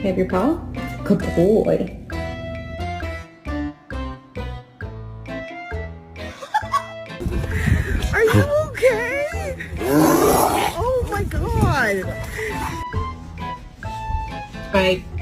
Have your paw? Good boy. Are you okay? Oh my god! Alright.